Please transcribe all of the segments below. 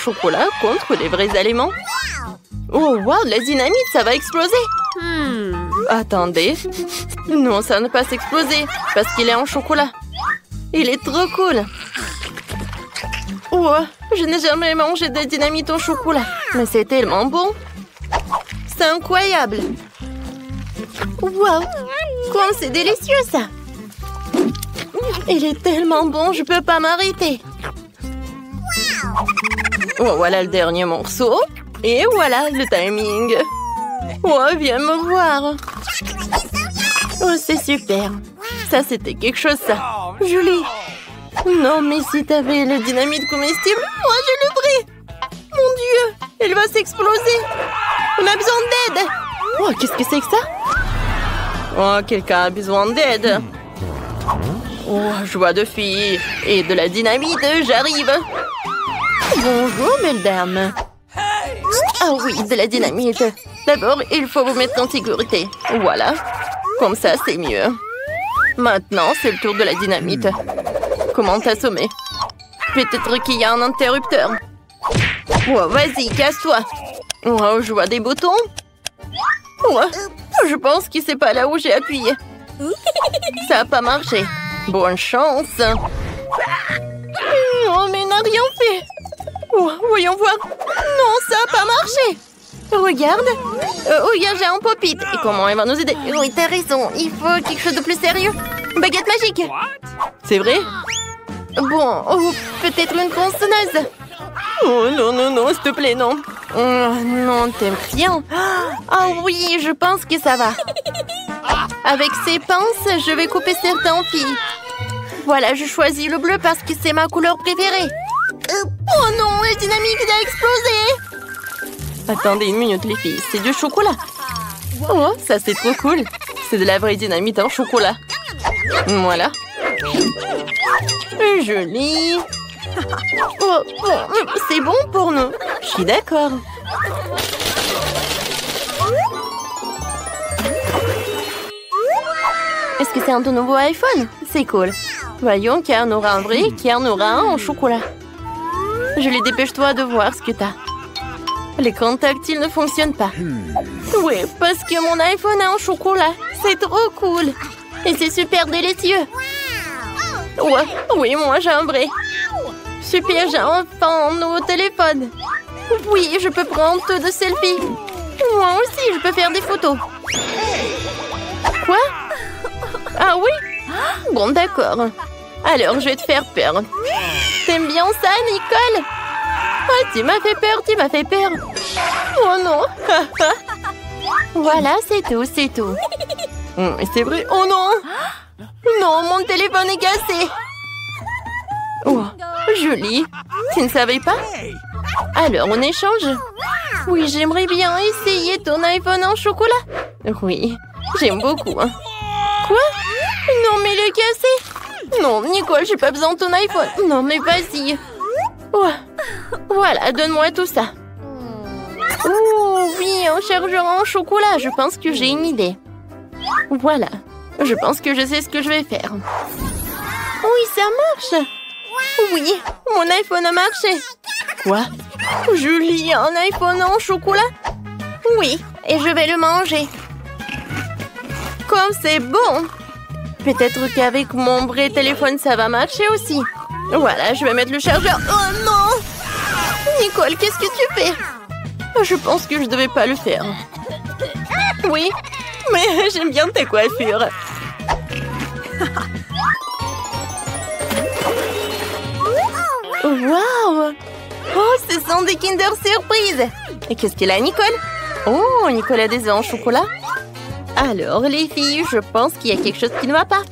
Chocolat contre les vrais aliments. Oh, wow, la dynamite, ça va exploser. Attendez. Non, ça ne va pas s'exploser parce qu'il est en chocolat. Il est trop cool. Oh, je n'ai jamais mangé de dynamite au chocolat. Mais c'est tellement bon. C'est incroyable. Wow, comme c'est délicieux ça. Il est tellement bon, je peux pas m'arrêter. Oh, voilà le dernier morceau. Et voilà le timing. Oh, viens me voir. Oh, c'est super. Ça, c'était quelque chose, ça. Julie. Non, mais si t'avais le dynamite comestible, moi, je le ferais. Mon Dieu, elle va s'exploser. On a besoin d'aide. Oh, qu'est-ce que c'est que ça? Oh, quelqu'un a besoin d'aide. Oh, joie de fille. Et de la dynamite, j'arrive. Bonjour, mesdames. Ah oui, de la dynamite. D'abord, il faut vous mettre en sécurité. Voilà. Comme ça, c'est mieux. Maintenant, c'est le tour de la dynamite. Comment t'assommer? Peut-être qu'il y a un interrupteur. Oh, vas-y, casse-toi. Oh, je vois des boutons. Oh, je pense que c'est pas là où j'ai appuyé. Ça n'a pas marché. Bonne chance. Oh, mais il n'a rien fait. Oh, voyons voir. Non, ça n'a pas marché. Regarde. Oh, j'ai un pop-it. Et comment elle va nous aider? Oui, t'as raison. Il faut quelque chose de plus sérieux. Baguette magique. C'est vrai? Bon, oh, peut-être une tronçonneuse. Oh, non, non, non, s'il te plaît, non. Oh, non, t'aimes rien. Ah oui, je pense que ça va. Avec ces pinces, je vais couper certains fils. Voilà, je choisis le bleu parce que c'est ma couleur préférée. Oh non, la dynamite a explosé. Attendez une minute, les filles. C'est du chocolat. Oh, ça, c'est trop cool. C'est de la vraie dynamite en chocolat. Voilà. Joli. Oh, c'est bon pour nous. Je suis d'accord. Est-ce que c'est un tout nouveau iPhone? C'est cool. Voyons qui en aura un vrai, qui en aura un en chocolat. Julie, dépêche-toi de voir ce que t'as. L'écran tactile ne fonctionne pas. Oui, parce que mon iPhone est en chocolat. C'est trop cool. Et c'est super délicieux. Ouais, oui, moi j'ai un vrai. Super, j'ai enfin un nouveau téléphone. Oui, je peux prendre tout de selfies. Moi aussi, je peux faire des photos. Quoi? Ah oui? Bon, d'accord. Alors, je vais te faire peur. T'aimes bien ça, Nicole? Oh, tu m'as fait peur, tu m'as fait peur. Oh non. Voilà, c'est tout, c'est tout. C'est vrai. Oh non. Non, mon téléphone est cassé. Oh, Julie, tu ne savais pas? Alors, on échange? Oui, j'aimerais bien essayer ton iPhone en chocolat. Oui, j'aime beaucoup. Quoi? Non, mais il est cassé. Non, Nicole, j'ai pas besoin de ton iPhone. Non, mais vas-y. Oh. Voilà, donne-moi tout ça. Oh, oui, un chargeur en chocolat. Je pense que j'ai une idée. Voilà. Je pense que je sais ce que je vais faire. Oui, ça marche. Oui, mon iPhone a marché. Quoi? Julie, un iPhone en chocolat? Oui, et je vais le manger. Comme c'est bon. Peut-être qu'avec mon vrai téléphone, ça va marcher aussi. Voilà, je vais mettre le chargeur. Oh non! Nicole, qu'est-ce que tu fais? Je pense que je devais pas le faire. Oui, mais j'aime bien ta coiffure. Waouh! Oh, ce sont des Kinder Surprise! Et qu'est-ce qu'elle a, Nicole? Oh, Nicole a des œufs en chocolat. Alors, les filles, je pense qu'il y a quelque chose qui ne va pas.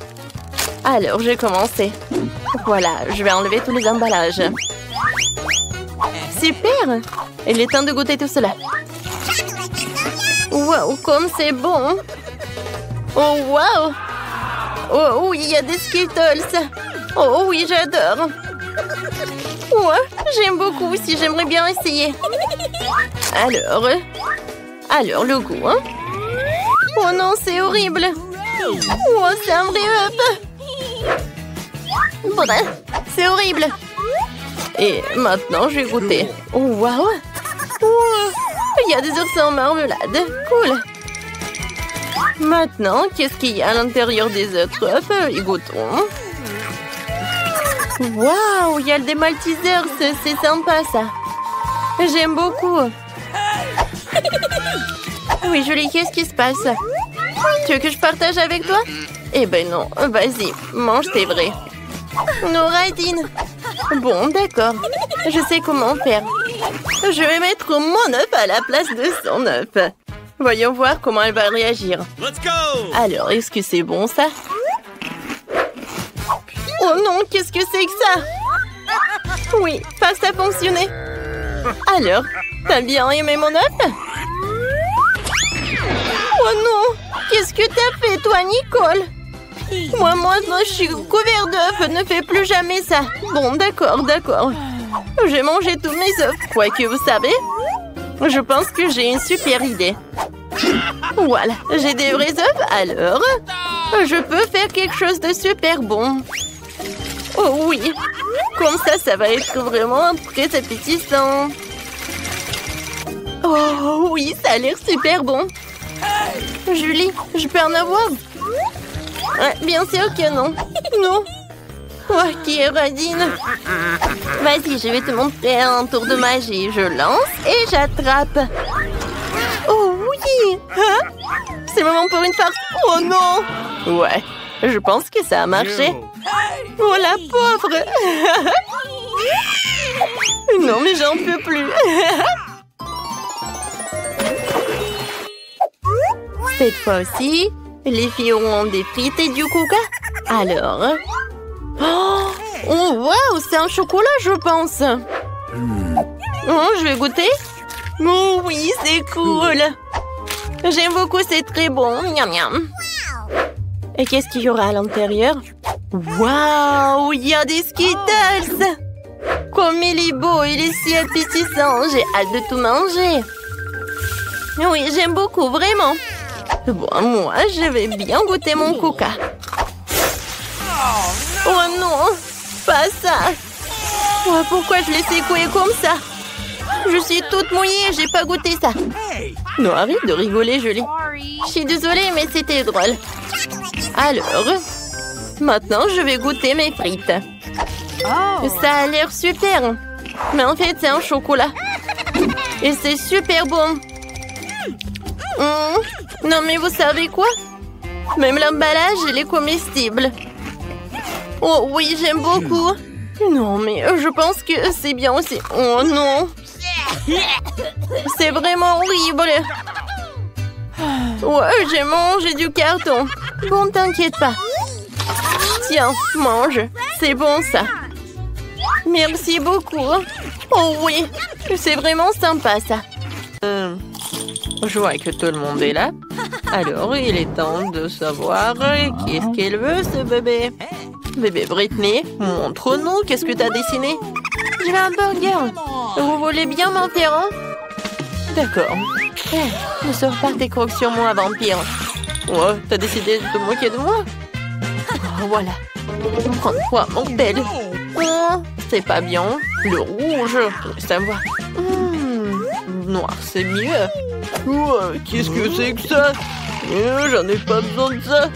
Alors, je vais commencer. Voilà, je vais enlever tous les emballages. Super! Il est temps de goûter tout cela. Wow, comme c'est bon! Oh, wow! Oh oui, il y a des Skittles. Oh oui, j'adore. Ouais, j'aime beaucoup aussi, j'aimerais bien essayer. Alors le goût, hein? Oh non, c'est horrible. Oh, c'est un vrai up. Bref, c'est horrible. Et maintenant, je vais goûter. Oh, waouh! Il y a des oursins en marmelade. Cool! Maintenant, qu'est-ce qu'il y a à l'intérieur des autres œufs? Et goûtons. Waouh! Il y a le démaltiseur. C'est sympa, ça. J'aime beaucoup. Oui, Julie, qu'est-ce qui se passe? Tu veux que je partage avec toi? Eh ben non, vas-y, mange tes vrais. Nouradine. Bon, d'accord. Je sais comment faire. Je vais mettre mon œuf à la place de son œuf. Voyons voir comment elle va réagir. Alors, est-ce que c'est bon, ça? Oh non, qu'est-ce que c'est que ça? Oui, ça a fonctionné. Alors, t'as bien aimé mon œuf? Oh non! Qu'est-ce que t'as fait, toi, Nicole? Moi, je suis couvert d'œufs. Ne fais plus jamais ça. Bon, d'accord. J'ai mangé tous mes œufs. Quoique, vous savez, je pense que j'ai une super idée. Voilà, j'ai des vrais œufs, alors je peux faire quelque chose de super bon. Oh oui, comme ça va être vraiment très appétissant. Oh oui, ça a l'air super bon. Julie, je peux en avoir? Bien sûr que non. Non. Oh, qui est radine. Vas-y, je vais te montrer un tour de magie. Je lance et j'attrape. Oh oui. Hein? C'est le moment pour une farce. Oh non. Ouais, je pense que ça a marché. Oh la pauvre. Non mais j'en peux plus. Cette fois-ci, les filles auront des frites et du coca. Alors... Oh, waouh, c'est un chocolat, je pense. Oh, je vais goûter. Oh oui, c'est cool. J'aime beaucoup, c'est très bon. Miam, miam. Et qu'est-ce qu'il y aura à l'intérieur? Waouh, il y a des Skittles. Comme il est beau, il est si appétissant. J'ai hâte de tout manger. Oui, j'aime beaucoup, vraiment. Bon, moi, je vais bien goûter mon coca. Oh non, pas ça. Oh, pourquoi je l'ai secoué comme ça? Je suis toute mouillée, j'ai pas goûté ça. Non, arrête de rigoler, Julie. Je suis désolée, mais c'était drôle. Alors, maintenant, je vais goûter mes frites. Ça a l'air super. Mais en fait, c'est un chocolat. Et c'est super bon. Non, mais vous savez quoi? Même l'emballage, il est comestible. Oh oui, j'aime beaucoup. Non, mais je pense que c'est bien aussi. Oh non. C'est vraiment horrible. Ouais, j'ai mangé du carton. Bon, t'inquiète pas. Tiens, mange. C'est bon, ça. Merci beaucoup. Oh oui, c'est vraiment sympa, ça. Je vois que tout le monde est là. Alors, il est temps de savoir qu'est-ce qu'elle veut, ce bébé. Bébé Brittany, montre-nous, qu'est-ce que t'as dessiné? Je veux un burger. Vous voulez bien m'en faire un? D'accord. Ne sors pas tes crocs sur moi, vampire. Ouais, t'as décidé de te moquer de moi? Oh, voilà. Prends-toi, mortel. Oh, c'est pas bien. Le rouge, ça va. Noir, c'est mieux. Ouais, qu'est-ce que c'est que ça? J'en ai pas besoin de ça.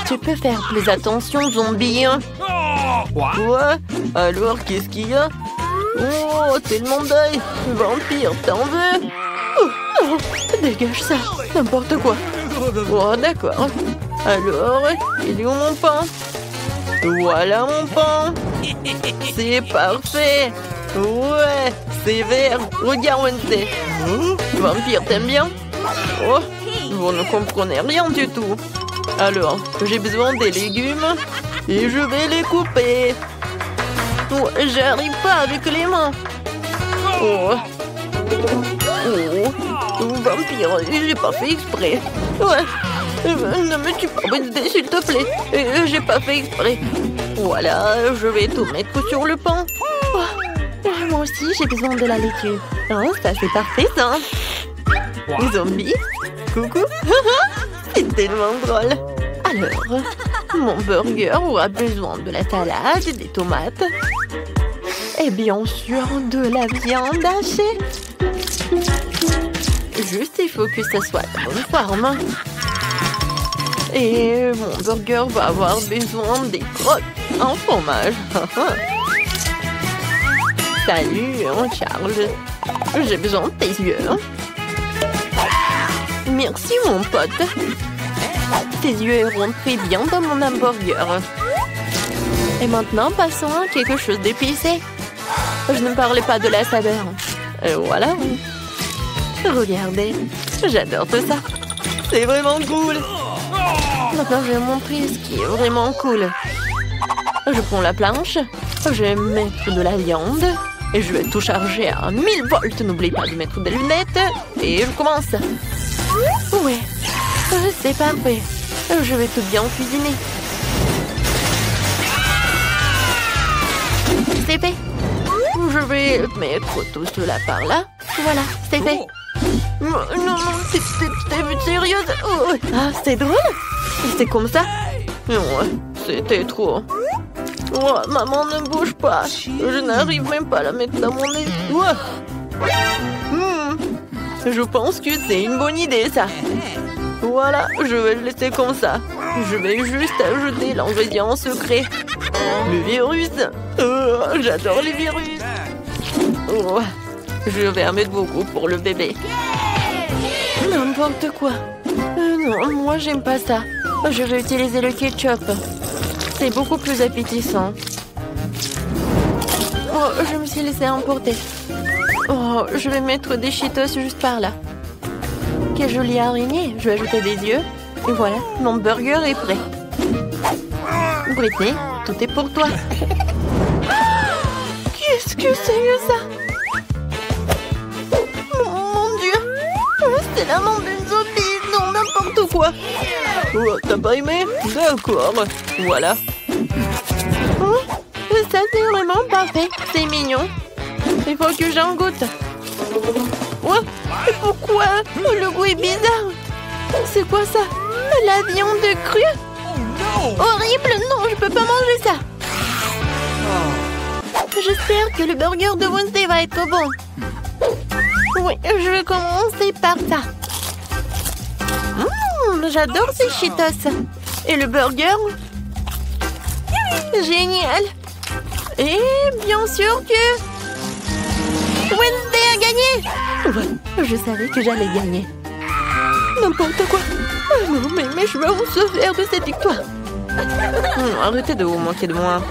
Tu peux faire plus attention, zombie. Ouais, alors qu'est-ce qu'il y a? Oh, tellement d'œil. Vampire, t'en veux? Dégage ça, n'importe quoi. Oh, d'accord. Alors, il est où mon pain? Voilà mon pain. C'est parfait. Ouais, c'est vert. Regarde, Wednesday. Vampire, t'aimes bien? Oh, vous ne comprenez rien du tout. Alors, j'ai besoin des légumes et je vais les couper. Oh, j'arrive pas avec les mains. Oh. Vampire, j'ai pas fait exprès. Ouais. Ne me tue pas, Wednesday, s'il te plaît. J'ai pas fait exprès. Voilà, je vais tout mettre sur le pain. Oh. Moi aussi, j'ai besoin de la laitue. Oh, ça, c'est parfait, ça. Zombie, coucou. C'est tellement drôle. Alors, mon burger aura besoin de la salade, des tomates. Et bien sûr, de la viande hachée. Juste, il faut que ça soit de bonne forme. Et mon burger va avoir besoin des crottes en fromage. Salut, Charles. J'ai besoin de tes yeux. Merci, mon pote. Tes yeux iront très bien dans mon hamburger. Et maintenant, passons à quelque chose d'épicé. Je ne parlais pas de la saveur. Et voilà. Regardez, j'adore tout ça. C'est vraiment cool. Maintenant, je vais montrer ce qui est vraiment cool. Je prends la planche, je vais mettre de la viande et je vais tout charger à 1000 volts. N'oublie pas de mettre des lunettes et je commence. Ouais, c'est parfait. Je vais tout bien cuisiner. C'est fait. Je vais mettre tout cela par là. Voilà, c'est fait. Non, t'es sérieuse? Oh. Ah, c'est drôle. C'est comme ça? Non, c'était trop. Oh, maman, ne bouge pas. Je n'arrive même pas à la mettre dans mon nez. Je pense que c'est une bonne idée, ça. Voilà, je vais le laisser comme ça. Je vais juste ajouter l'ingrédient secret. Le virus. Oh, j'adore les virus. Oh, je vais en mettre beaucoup pour le bébé. N'importe quoi. Non, moi j'aime pas ça. Je vais utiliser le ketchup. C'est beaucoup plus appétissant. Oh, je me suis laissée emporter. Oh, je vais mettre des Cheetos juste par là. Quelle jolie araignée. Je vais ajouter des yeux. Et voilà, mon burger est prêt. Britney, tout est pour toi. Qu'est-ce que c'est que ça? Mon Dieu. C'est la main d'une zombie. Non, n'importe quoi. Oh, t'as pas aimé? D'accord. Voilà. Oh, ça, c'est vraiment parfait. C'est mignon. Il faut que j'en goûte. Oh, pourquoi? Le goût est bizarre. C'est quoi ça? La viande crue? Horrible. Non, je peux pas manger ça. J'espère que le burger de Wednesday va être bon. Oui, je vais commencer par ça. J'adore ces Cheetos. Et le burger? Génial. Et bien sûr que Wednesday a gagné. Ouais, je savais que j'allais gagner. N'importe quoi. Oh non, mais mes cheveux vont se faire de cette victoire. Arrêtez de vous moquer de moi.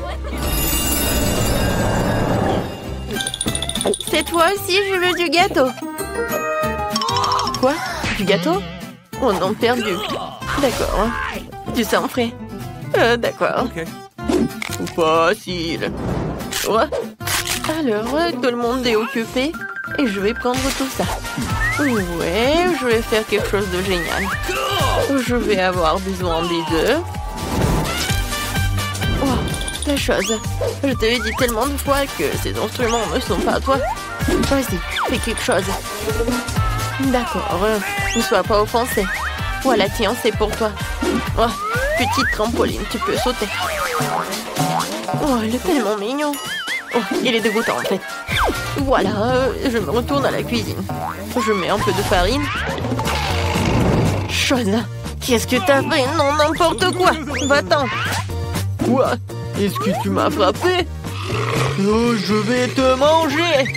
Cette fois aussi, je veux du gâteau. Quoi? Du gâteau? Oh non, perdu. D'accord. Du sang frais. D'accord. Okay. Facile. Ouais. Alors, tout le monde est occupé et je vais prendre tout ça. Ouais, je vais faire quelque chose de génial. Je vais avoir besoin des œufs. Oh, la chose. Je te l'ai dit tellement de fois que ces instruments ne sont pas à toi. Vas-y, fais quelque chose. D'accord, ne sois pas offensé. Voilà, tiens, c'est pour toi. Oh, petite trampoline, tu peux sauter. Oh, il est tellement mignon. Oh, il est dégoûtant en fait. Voilà, je me retourne à la cuisine. Je mets un peu de farine. Chose, qu'est-ce que t'as fait? Non, n'importe quoi. Va-t'en. Quoi? Est-ce que tu m'as frappé? Oh, je vais te manger.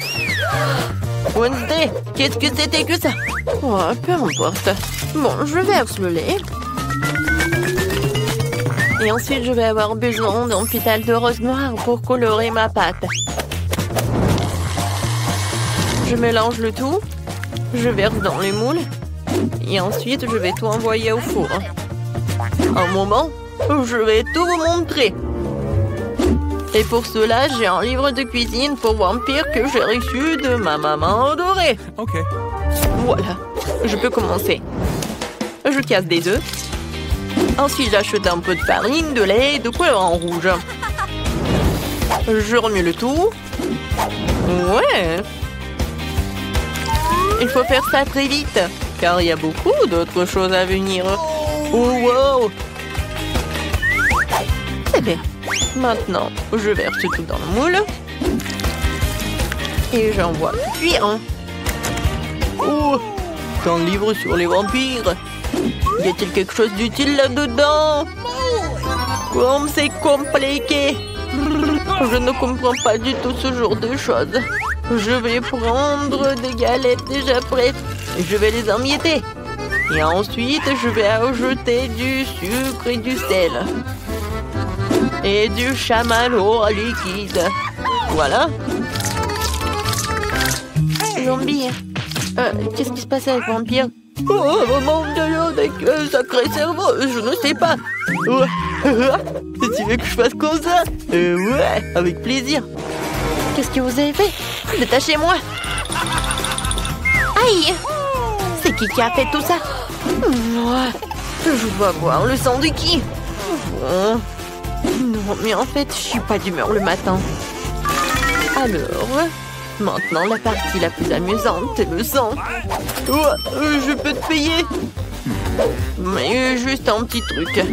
Wednesday, qu'est-ce que c'était que ça? Oh, peu importe. Bon, je verse le lait. Et ensuite, je vais avoir besoin d'un pétale de rose noir pour colorer ma pâte. Je mélange le tout. Je verse dans les moules. Et ensuite, je vais tout envoyer au four. Un moment, je vais tout vous montrer. Et pour cela, j'ai un livre de cuisine pour vampires que j'ai reçu de ma maman adorée. Ok. Voilà, je peux commencer. Je casse des œufs. Ensuite, j'achète un peu de farine, de lait et de couleur en rouge. Je remue le tout. Ouais. Il faut faire ça très vite, car il y a beaucoup d'autres choses à venir. Oh, wow. C'est fait. Maintenant, je verse tout dans le moule. Et j'en vois cuire. Oh, c'est un livre sur les vampires. Y a-t-il quelque chose d'utile là-dedans? Comme c'est compliqué. Je ne comprends pas du tout ce genre de choses. Je vais prendre des galettes déjà prêtes. Je vais les emietter. Et ensuite, je vais ajouter du sucre et du sel. Et du chamallow liquide. Voilà. Zombie. Qu'est-ce qui se passe avec Vampire? Oh mon Dieu, avec sacré cerveau, je ne sais pas. Tu veux que je fasse comme ça? Ouais, avec plaisir. Qu'est-ce que vous avez fait? Détachez-moi. Aïe! C'est qui a fait tout ça? Je dois voir le sang de qui? Bon. Non, mais en fait, je suis pas d'humeur le matin. Alors, maintenant la partie la plus amusante, c'est le sang. Je peux te payer. Mais juste un petit truc.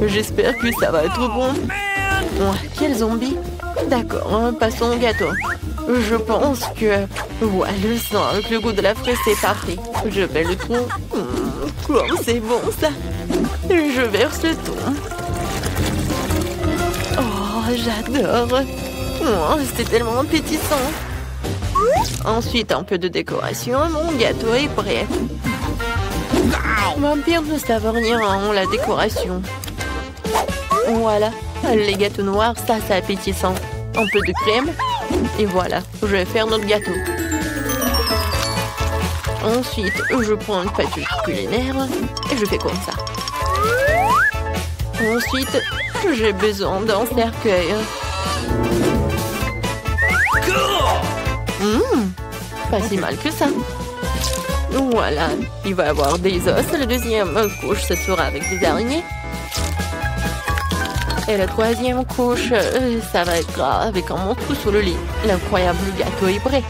J'espère que ça va être bon. Quel zombie? D'accord, passons au gâteau. Je pense que... Ouais, le sang avec le goût de la fraise, c'est parfait. Je vais le tout. Comme c'est bon, ça. Je verse le tout. Oh, j'adore. C'est tellement appétissant. Ensuite, un peu de décoration. Mon gâteau est prêt. Vampire ne savent rien en la décoration. Voilà. Les gâteaux noirs, ça, c'est appétissant. Un peu de crème. Et voilà, je vais faire notre gâteau. Ensuite, je prends une pâte culinaire et je fais comme ça. Ensuite, j'ai besoin d'un cercueil. Pas si mal que ça. Voilà, il va y avoir des os. La deuxième couche, ce sera avec des araignées. Et la troisième couche, ça va être avec un monstre sous le lit. L'incroyable gâteau est prêt.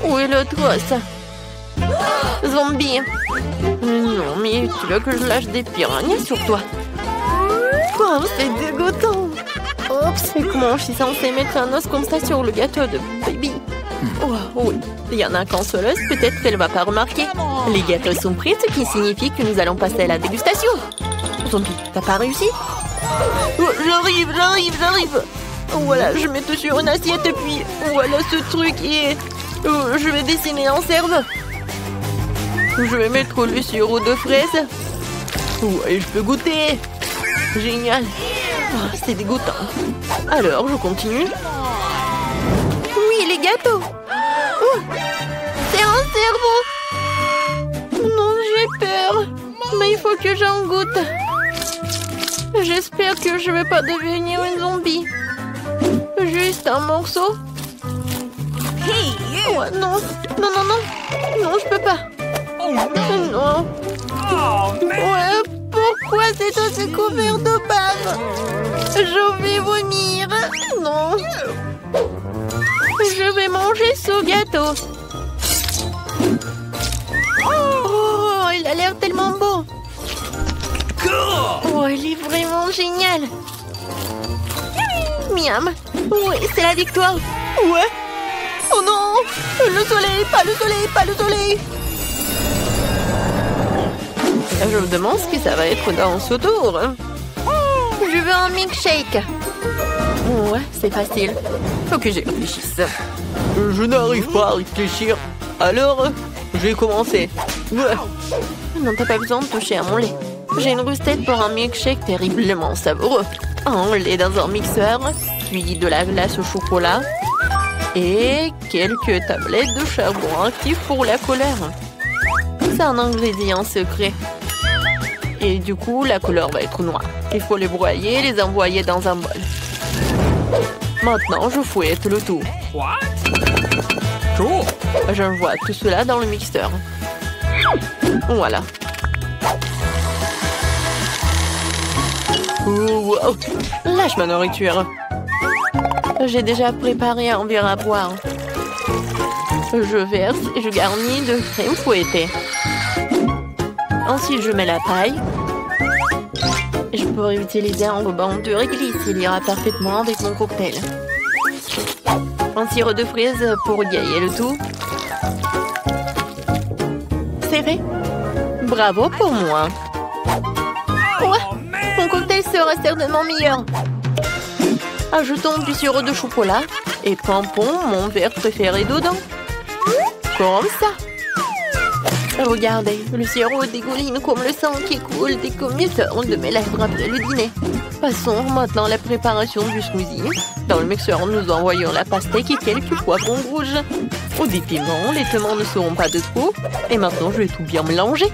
Où est l'autre os? Zombie. Non, mais tu veux que je lâche des piranhas sur toi? Oh, c'est dégoûtant. Oups, et comment je suis censée mettre un os comme ça sur le gâteau de baby? Oui, il y en a qu'un seul os, peut-être qu'elle ne va pas remarquer. Les gâteaux sont prêts, ce qui signifie que nous allons passer à la dégustation. Zombie, t'as pas réussi? J'arrive. Voilà, je mets tout sur une assiette et puis voilà ce truc et je vais dessiner un cerveau. Je vais mettre le sirop de fraise. Ouais, je peux goûter. Génial. C'est dégoûtant. Alors, je continue. Oui, les gâteaux. C'est un cerveau. Non, j'ai peur. Mais il faut que j'en goûte. J'espère que je ne vais pas devenir une zombie. Juste un morceau. Ouais, non, je peux pas. Non. Ouais, pourquoi c'est aussi couvert de bave? Je vais vomir. Non. Je vais manger ce gâteau. Oh, il a l'air tellement beau. Oh, il est vraiment génial. Miam. Oui, c'est la victoire. Ouais. Oh non. Le soleil, pas le soleil. Je me demande ce que ça va être dans ce tour. Je veux un milkshake. Ouais, c'est facile. Faut que j'y réfléchisse. Je n'arrive pas à réfléchir. Alors, je vais commencer. Ouais. Non, t'as pas besoin de toucher à mon lait. J'ai une recette pour un milkshake terriblement savoureux. Un lait dans un mixeur, puis de la glace au chocolat et quelques tablettes de charbon actif pour la couleur. C'est un ingrédient secret. Et du coup, la couleur va être noire. Il faut les broyer et les envoyer dans un bol. Maintenant, je fouette le tout. J'envoie tout cela dans le mixeur. Voilà. Wow. Lâche ma nourriture. J'ai déjà préparé un verre à boire. Je verse et je garnis de crème fouettée. Ensuite, je mets la paille. Je pourrais utiliser un ruban de réglisse. Il ira parfaitement avec mon cocktail. Un sirop de fraises pour égayer le tout. C'est fait. Bravo pour moi. Ouais, mon cocktail sera certainement meilleur. Ajoutons du sirop de chocolat et pompons mon verre préféré dedans. Comme ça. Regardez, le sirop dégouline comme le sang qui coule des commetteurs de mes lèvres après le dîner. Passons maintenant à la préparation du smoothie. Dans le mixeur, nous envoyons la pastèque et quelques poivrons rouges. Ou des piments, les piments ne seront pas de trop. Et maintenant, je vais tout bien mélanger.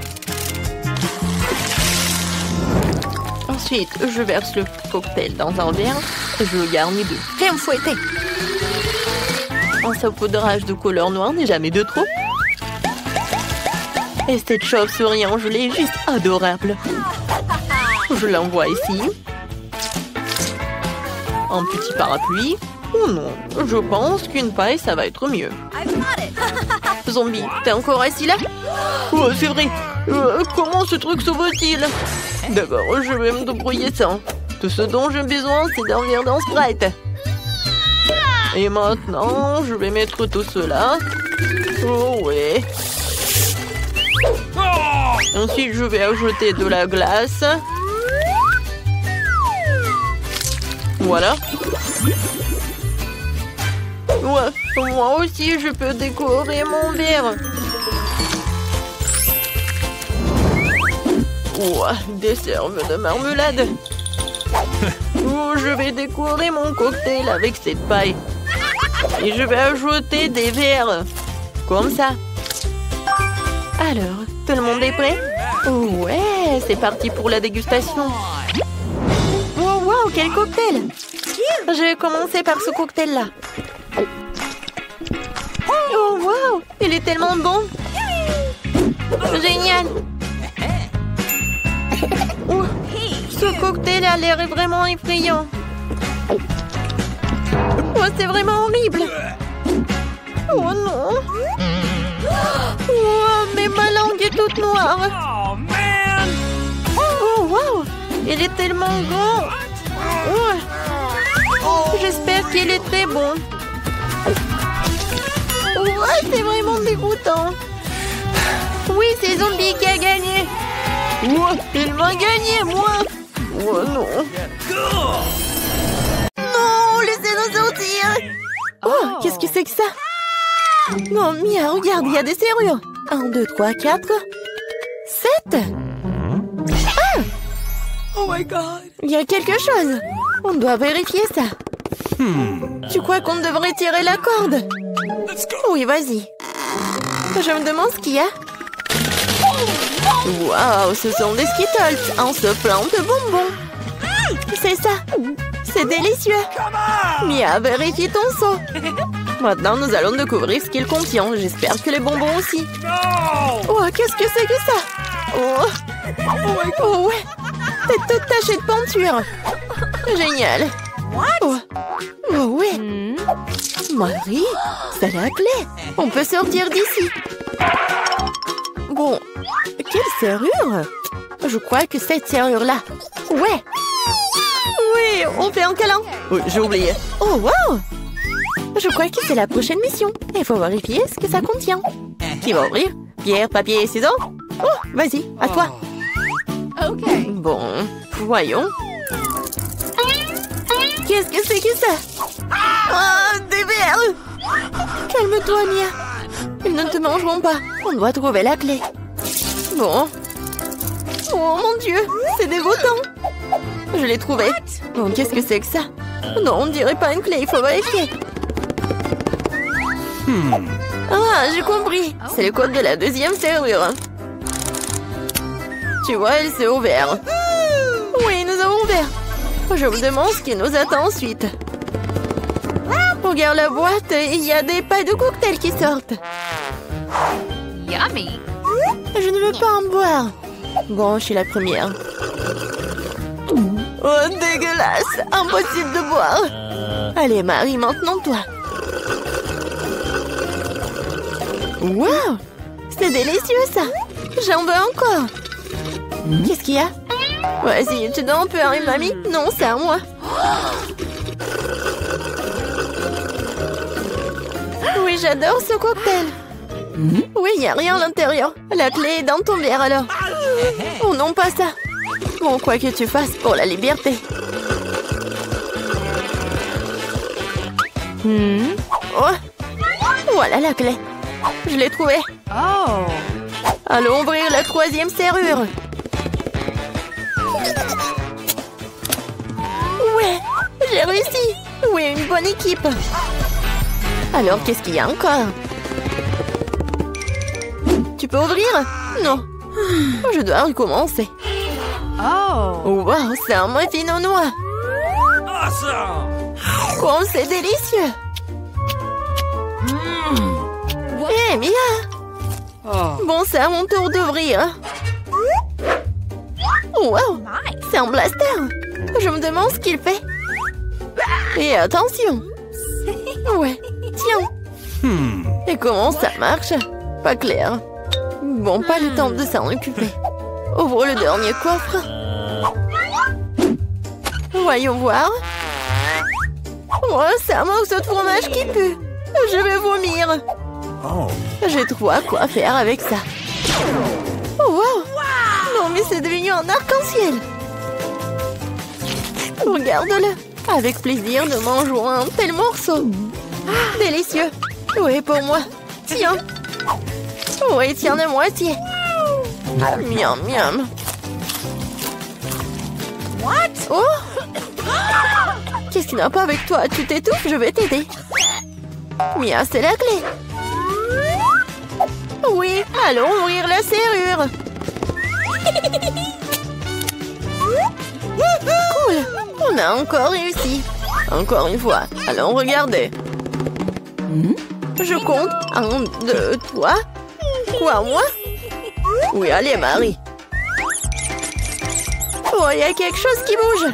Ensuite, je verse le cocktail dans un verre et je le garnis de crème fouettée. Un saupoudrage de couleur noire n'est jamais de trop. Et cette chauve-souris en gelée est juste adorable. Je l'envoie ici. Un petit parapluie. Oh non, je pense qu'une paille, ça va être mieux. Zombie, t'es encore assis là? Oh, c'est vrai. Comment ce truc s'ouvre-t-il? D'accord, je vais me débrouiller sans. Tout ce dont j'ai besoin, c'est d'un verre dans Sprite. Et maintenant, je vais mettre tout cela. Oh ouais. Ensuite, je vais ajouter de la glace. Voilà. Ouais, moi aussi, je peux décorer mon verre. Ouah, des cerves de marmelade. Oh, je vais décorer mon cocktail avec cette paille. Et je vais ajouter des verres. Comme ça. Alors, tout le monde est prêt? Oh ouais, c'est parti pour la dégustation. Wow, wow, quel cocktail! Je vais commencer par ce cocktail-là. Oh wow, il est tellement bon! Génial! Oh, ce cocktail a l'air vraiment effrayant. Oh, c'est vraiment horrible! Oh non! Oh, mais ma langue est toute noire! Oh wow! Il est tellement grand! Oh. J'espère qu'il est très bon. Oh, c'est vraiment dégoûtant. Oui, c'est Zombie qui a gagné. Oh, il m'a gagné, moi. Oh non. Non, laissez-nous sortir. Oh, qu'est-ce que c'est que ça? Non, Mia, regarde, il y a des serrures. 1, 2, 3, 4, 7. Ah! Oh my God. Il y a quelque chose. On doit vérifier ça. Tu crois qu'on devrait tirer la corde? Oui, vas-y. Je me demande ce qu'il y a. Waouh, ce sont des Skittles en soufflant de bonbons. C'est ça. C'est délicieux. Mia, vérifie ton seau. Maintenant, nous allons découvrir ce qu'il contient. J'espère que les bonbons aussi. Oh, qu'est-ce que c'est que ça? Oh ouais. C'est toute tachée de peinture. Génial. Oh ouais. Marie, c'est la clé. On peut sortir d'ici. Bon, quelle serrure? Je crois que cette serrure-là. Ouais. Oui, on fait un câlin. Oui, j'ai oublié. Oh, wow. Je crois que c'est la prochaine mission. Il faut vérifier ce que ça contient. Qui va ouvrir? Pierre, papier, ciseaux? Oh, vas-y, à toi. Ok. Bon, voyons. Qu'est-ce que c'est que ça? Oh, des verres! Calme-toi, Mia. Ils ne te mangeront pas. On doit trouver la clé. Bon. Oh mon Dieu, c'est dégoûtant. Je l'ai trouvé. Bon, qu'est-ce que c'est que ça? Non, on dirait pas une clé, il faut vérifier. Ah, j'ai compris. C'est le code de la deuxième serrure. Tu vois, elle s'est ouverte. Oui, nous avons ouvert. Je me demande ce qui nous attend ensuite. Regarde la boîte, il y a des pailles de cocktail qui sortent. Yummy. Je ne veux pas en boire. Bon, je suis la première. Oh, dégueulasse. Impossible de boire. Allez, Marie, maintenant toi. Wow, c'est délicieux ça. J'en veux encore. Qu'est-ce qu'il y a? Vas-y, tu donnes un peu à mamie? Non, c'est à moi. Oui, j'adore ce cocktail. Oui, il n'y a rien à l'intérieur. La clé est dans ton verre alors. Oh non, pas ça. Bon, quoi que tu fasses pour la liberté. Oh, voilà la clé. Je l'ai trouvée. Oh. Allons ouvrir la 3e serrure. Ouais, j'ai réussi. Oui, une bonne équipe. Alors, qu'est-ce qu'il y a encore? Tu peux ouvrir? Non. Je dois recommencer. Oh. Wow, c'est un muffin aux noix. Awesome! Oh, c'est délicieux. Eh, Mia. Oh. Bon, c'est à mon tour d'ouvrir. Wow, c'est un blaster. Je me demande ce qu'il fait. Et attention. Ouais, tiens. Et comment ça marche? Pas clair. Bon, pas le temps de s'en occuper. Ouvre le dernier coffre. Voyons voir. Oh, c'est un morceau de fromage qui pue. Je vais vomir. Oh. J'ai trop à quoi faire avec ça. Oh, wow. Non, mais c'est devenu un arc-en-ciel. Regarde-le. Avec plaisir, nous mangeons un tel morceau. Délicieux. Oui, pour moi. Tiens. Oui, tiens la moitié. Miam, miam. What? Oh! Qu'est-ce qui n'a pas avec toi? Tu t'étouffes, je vais t'aider. Mia, c'est la clé. Oui, allons ouvrir la serrure. Cool. On a encore réussi. Encore une fois. Allons regarder. Je compte. 1, 2, 3. Quoi, moi? Oui, allez, Marie. Oh, il y a quelque chose qui bouge.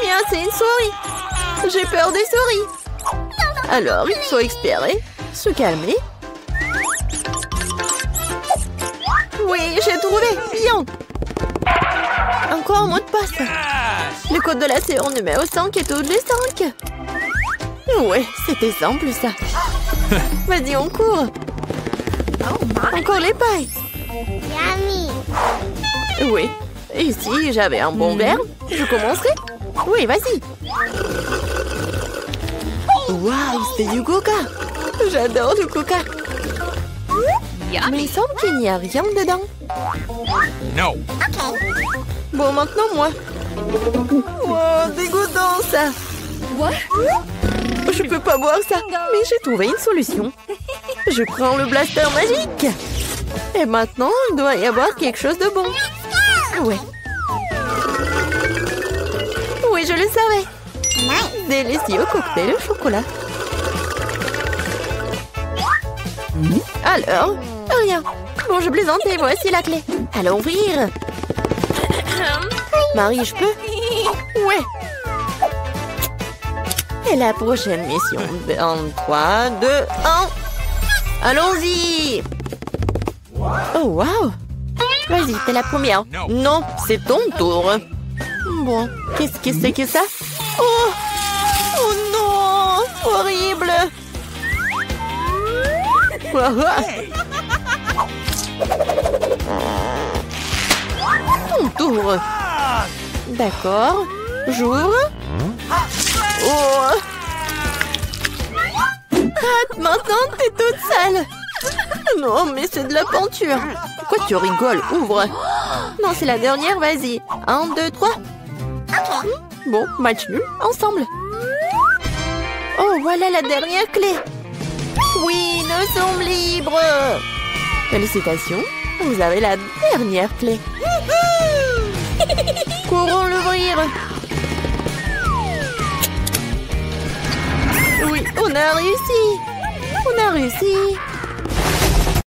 Mia, c'est une souris. J'ai peur des souris. Alors, il faut espérer. Se calmer. Oui, j'ai trouvé. Bien. Encore un mot de passe. Le code de la séance numéro 5 est tous les 5. Ouais, c'était simple ça. Vas-y, on court. Encore les pailles. Oui. Et si j'avais un bon verre, je commencerai. Oui, vas-y. Waouh, c'est du coca. J'adore le coca. Mais il semble qu'il n'y a rien dedans. No. Bon, maintenant moi. Wow, dégoûtant ça. What? Je peux pas boire ça, mais j'ai trouvé une solution. Je prends le blaster magique. Et maintenant, il doit y avoir quelque chose de bon. Ouais. Oui, je le savais. Délicieux cocktail au chocolat. Alors, rien. Bon, je plaisantais, voici la clé. Allons ouvrir. Marie, je peux? Ouais. Et la prochaine mission. En 3, 2, 1. Allons-y. Oh, wow. Vas-y, t'es la première. Non, c'est ton tour. Bon, qu'est-ce que c'est que ça? Oh! Oh non! Horrible! Ton tour. D'accord. J'ouvre. Oh! Ah, maintenant, t'es toute sale. Non, mais c'est de la peinture. Pourquoi tu rigoles? Ouvre. Non, c'est la dernière, vas-y. 1, 2, 3. Bon, match nul, ensemble. Oh, voilà la dernière clé. Oui, nous sommes libres. Félicitations, vous avez la dernière clé. Courons l'ouvrir. Oui, on a réussi. On a réussi.